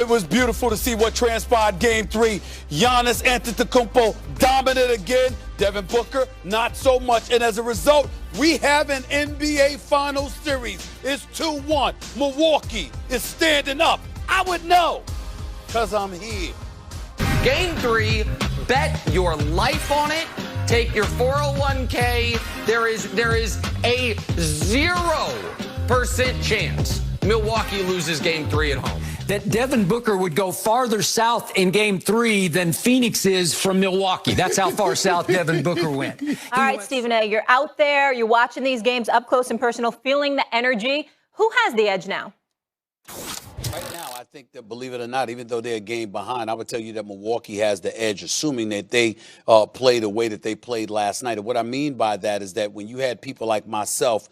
It was beautiful to see what transpired Game 3. Giannis Antetokounmpo dominant again. Devin Booker, not so much. And as a result, we have an NBA Finals series. It's 2-1. Milwaukee is standing up. I would know, because I'm here. Game 3, bet your life on it. Take your 401k. There is a 0% chance Milwaukee loses Game 3 at home. That Devin Booker would go farther south in Game 3 than Phoenix is from Milwaukee. That's how far south Devin Booker went. All right, Stephen A., you're out there, you're watching these games up close and personal, feeling the energy. Who has the edge now? Right now, I think that, believe it or not, even though they're a game behind, I would tell you that Milwaukee has the edge, assuming that they play the way that they played last night. And what I mean by that is that when you had people like myself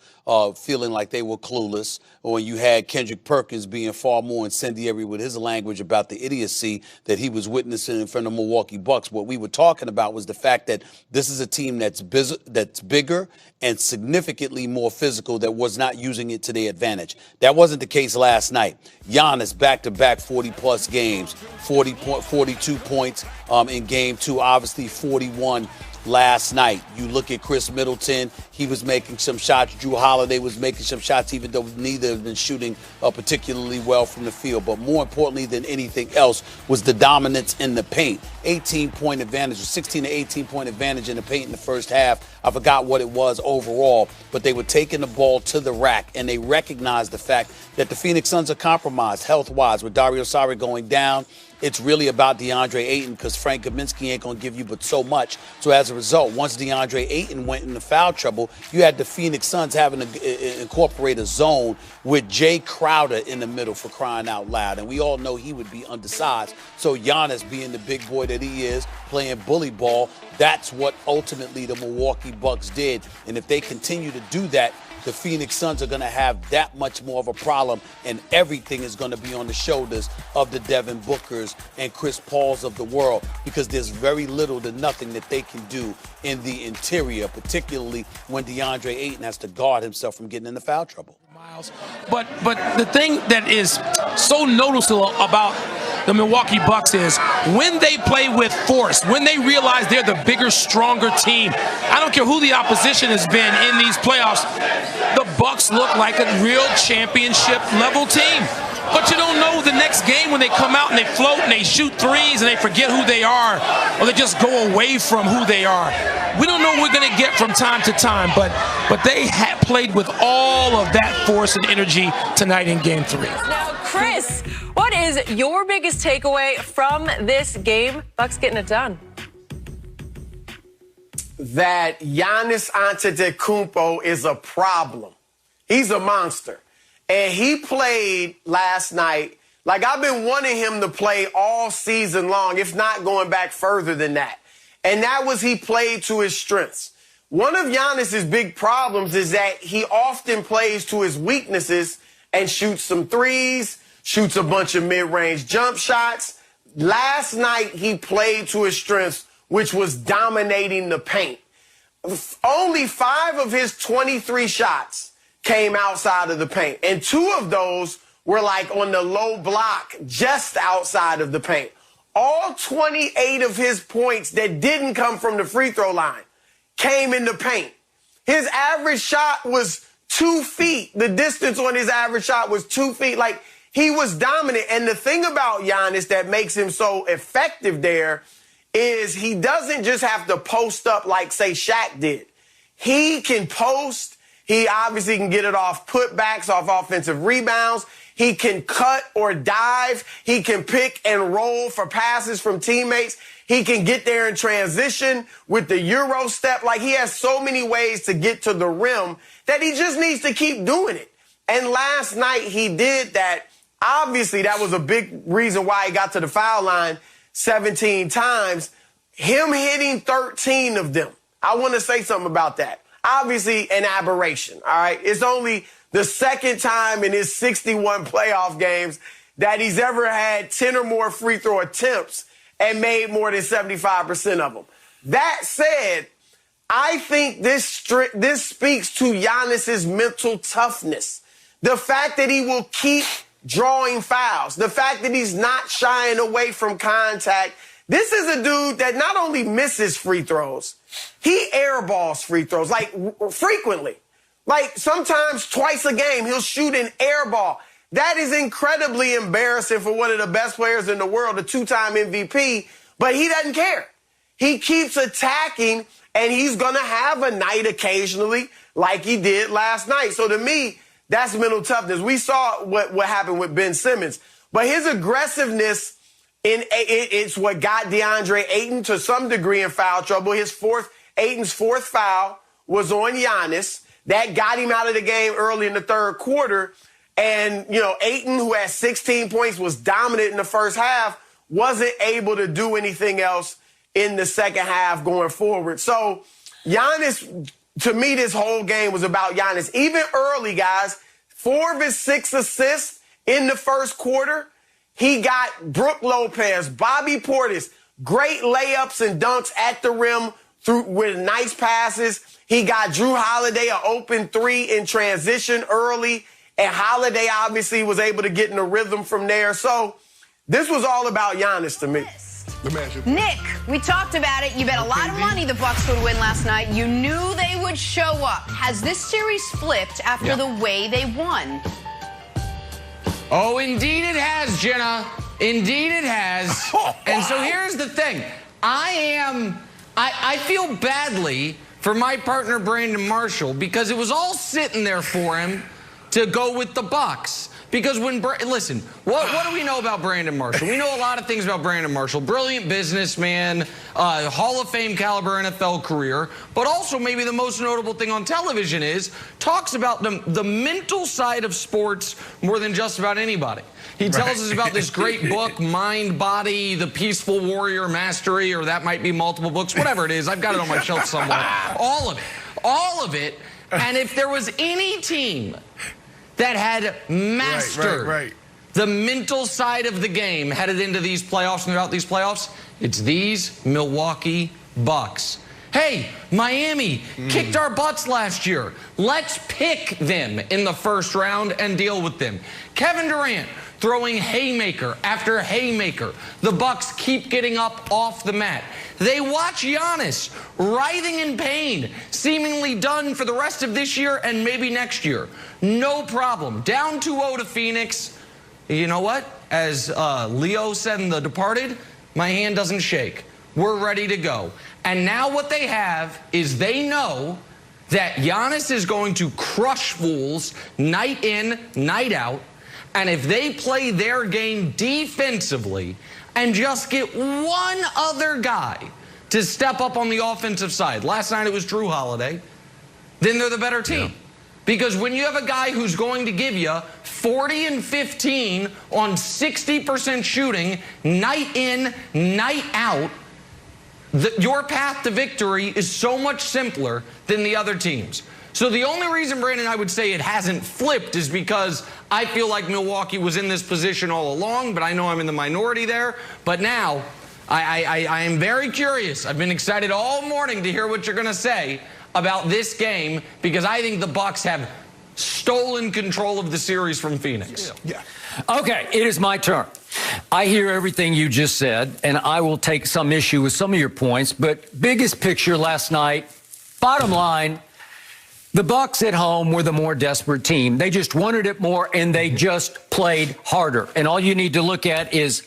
feeling like they were clueless, or when you had Kendrick Perkins being far more incendiary with his language about the idiocy that he was witnessing in front of Milwaukee Bucks, what we were talking about was the fact that this is a team that's bigger and significantly more physical that was not using it to their advantage. That wasn't the case last night. Giannis back-to-back 40-plus games, 42 points in Game 2, obviously 41 last night. You look at Chris Middleton, he was making some shots. Drew Holiday was making some shots, even though neither have been shooting particularly well from the field. But more importantly than anything else was the dominance in the paint. 18-point advantage, 16 to 18-point advantage in the paint in the first half. I forgot what it was overall, but they were taking the ball to the rack, and they recognized the fact that the Phoenix Suns are compromised health-wise. With Dario Saric going down, it's really about DeAndre Ayton, because Frank Kaminsky ain't going to give you but so much. So as a result, once DeAndre Ayton went into foul trouble, you had the Phoenix Suns having to incorporate a zone with Jay Crowder in the middle, for crying out loud. And we all know he would be undersized. So Giannis, being the big boy that he is, playing bully ball, that's what ultimately the Milwaukee Bucks did. And if they continue to do that, the Phoenix Suns are going to have that much more of a problem, and everything is going to be on the shoulders of the Devin Bookers and Chris Pauls of the world, because there's very little to nothing that they can do in the interior, particularly when DeAndre Ayton has to guard himself from getting into foul trouble. But the thing that is so noticeable about the Milwaukee Bucks is when they play with force, when they realize they're the bigger, stronger team. I don't care who the opposition has been in these playoffs, the Bucks look like a real championship level team. But you don't know the next game when they come out and they float and they shoot threes and they forget who they are, or they just go away from who they are. We don't know what we're going to get from time to time, but they played with all of that force and energy tonight in Game 3. Now, Chris, what is your biggest takeaway from this game? Bucks getting it done. That Giannis Antetokounmpo is a problem. He's a monster. And he played last night like I've been wanting him to play all season long, if not going back further than that. And that was he played to his strengths. One of Giannis's big problems is that he often plays to his weaknesses and shoots some threes, shoots a bunch of mid-range jump shots. Last night, he played to his strengths, which was dominating the paint. Only 5 of his 23 shots came outside of the paint, and 2 of those were like on the low block, just outside of the paint. All 28 of his points that didn't come from the free throw line came in the paint. His average shot was 2 feet. The distance on his average shot was 2 feet. Like, he was dominant. And the thing about Giannis that makes him so effective there is he doesn't just have to post up like, say, Shaq did. He can post. He obviously can get it off putbacks, off offensive rebounds. He can cut or dive. He can pick and roll for passes from teammates. He can get there in transition with the Euro step. Like, he has so many ways to get to the rim that he just needs to keep doing it. And last night he did that. Obviously, that was a big reason why he got to the foul line 17 times. Him hitting 13 of them. I want to say something about that. Obviously, an aberration, all right? It's only the second time in his 61 playoff games that he's ever had 10 or more free throw attempts and made more than 75% of them. That said, I think this speaks to Giannis's mental toughness. The fact that he will keep drawing fouls, the fact that he's not shying away from contact. This is a dude that not only misses free throws, he airballs free throws, like frequently. Like sometimes twice a game, he'll shoot an air ball. That is incredibly embarrassing for one of the best players in the world, a two-time MVP, but he doesn't care. He keeps attacking, and he's going to have a night occasionally like he did last night. So to me, that's mental toughness. We saw what happened with Ben Simmons, but his aggressiveness, it's what got DeAndre Ayton to some degree in foul trouble. Ayton's fourth foul was on Giannis. That got him out of the game early in the third quarter. And, Ayton, who had 16 points, was dominant in the first half, wasn't able to do anything else in the second half going forward. So Giannis, to me, this whole game was about Giannis. Even early, guys, 4 of his 6 assists in the first quarter, he got Brook Lopez, Bobby Portis, great layups and dunks at the rim with nice passes. He got Drew Holiday an open 3 in transition early, and Holiday obviously was able to get in the rhythm from there. So this was all about Giannis to me. Nick, we talked about it. You bet a lot of money the Bucks would win last night. You knew they would show up. Has this series flipped after the way they won? Oh, indeed it has, Jenna. Indeed it has. And so here's the thing. I feel badly for my partner Brandon Marshall because it was all sitting there for him to go with the Bucks. Because listen, what do we know about Brandon Marshall? We know a lot of things about Brandon Marshall. Brilliant businessman, Hall of Fame caliber NFL career, but also maybe the most notable thing on television is talks about the mental side of sports more than just about anybody. He tells us about this great book, Mind, Body, The Peaceful Warrior Mastery, or that might be multiple books, whatever it is. I've got it on my shelf somewhere. All of it. And if there was any team that had mastered the mental side of the game headed into these playoffs and throughout these playoffs, it's these Milwaukee Bucks. Hey, Miami kicked our butts last year. Let's pick them in the first round and deal with them. Kevin Durant throwing haymaker after haymaker. The Bucks keep getting up off the mat. They watch Giannis writhing in pain, seemingly done for the rest of this year and maybe next year. No problem. Down 2-0 to Phoenix. You know what? As Leo said in The Departed, my hand doesn't shake. We're ready to go. And now what they have is they know that Giannis is going to crush fools night in, night out. And if they play their game defensively and just get one other guy to step up on the offensive side, last night it was Drew Holiday, then they're the better team. Yeah. Because when you have a guy who's going to give you 40 and 15 on 60% shooting, night in, night out, your path to victory is so much simpler than the other teams. So the only reason, Brandon, I would say it hasn't flipped is because I feel like Milwaukee was in this position all along, but I know I'm in the minority there. But now I am very curious. I've been excited all morning to hear what you're going to say about this game because I think the Bucks have stolen control of the series from Phoenix. Yeah. Okay, it is my turn. I hear everything you just said, and I will take some issue with some of your points, but biggest picture last night, bottom line, the Bucks at home were the more desperate team. They just wanted it more, and they just played harder. And all you need to look at is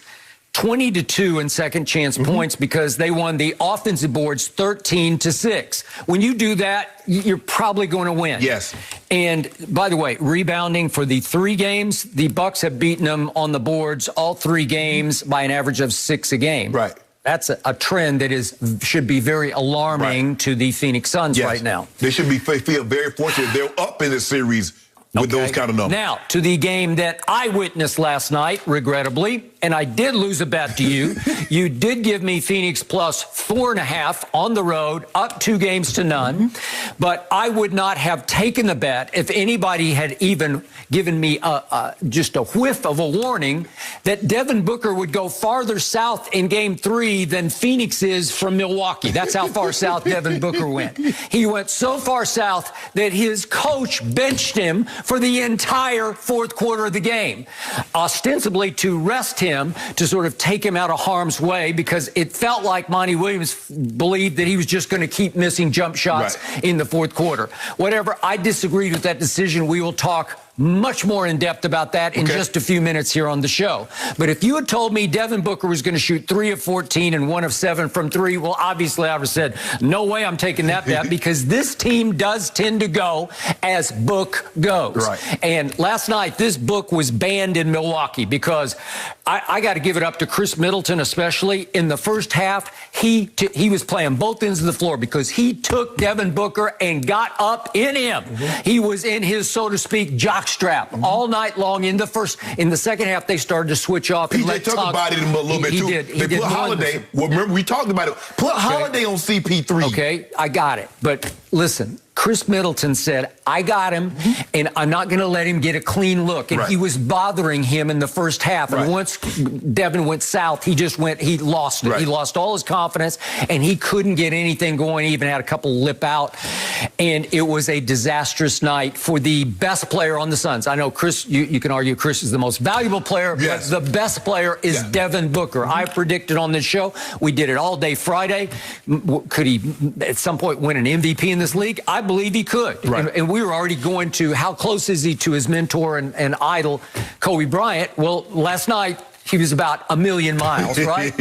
20-2 in second chance points because they won the offensive boards 13-6. When you do that, you're probably going to win. Yes. And by the way, rebounding for the 3 games, the Bucks have beaten them on the boards all 3 games by an average of 6 a game. Right. That's a trend that should be very alarming to the Phoenix Suns right now. They should feel very fortunate they're up in this series with those kind of numbers. Now, to the game that I witnessed last night, regrettably, and I did lose a bet to you. You did give me Phoenix plus 4.5 on the road, up 2 games to none. But I would not have taken the bet if anybody had even given me just a whiff of a warning that Devin Booker would go farther south in Game 3 than Phoenix is from Milwaukee. That's how far south Devin Booker went. He went so far south that his coach benched him for the entire fourth quarter of the game, ostensibly to rest him, to sort of take him out of harm's way, because it felt like Monty Williams believed that he was just going to keep missing jump shots in the fourth quarter. Whatever, I disagreed with that decision. We will talk much more in depth about that in just a few minutes here on the show. But if you had told me Devin Booker was going to shoot 3 of 14 and 1 of 7 from 3, well, obviously I would have said, no way I'm taking that bet, because this team does tend to go as Book goes. And last night, this Book was banned in Milwaukee because I got to give it up to Chris Middleton, especially. In the first half, he was playing both ends of the floor because he took Devin Booker and got up in him. He was in his, so to speak, jockstrap all night long. In the second half, they started to switch off. PJ talked about it a little bit too. They put Holiday. Well, remember, we talked about it. Put Holiday on CP3. Okay, I got it. But listen, Chris Middleton said, I got him, and I'm not going to let him get a clean look. And he was bothering him in the first half. And once Devin went south, he lost it. He lost all his confidence, and he couldn't get anything going. He even had a couple lip out. And it was a disastrous night for the best player on the Suns. I know, Chris, you can argue Chris is the most valuable player, but the best player is Devin Booker. I predicted on this show, we did it all day Friday. Could he, at some point, win an MVP in this league? I believe he could. And we were already going to how close is he to his mentor and idol, Kobe Bryant. Well, last night, he was about a million miles, right?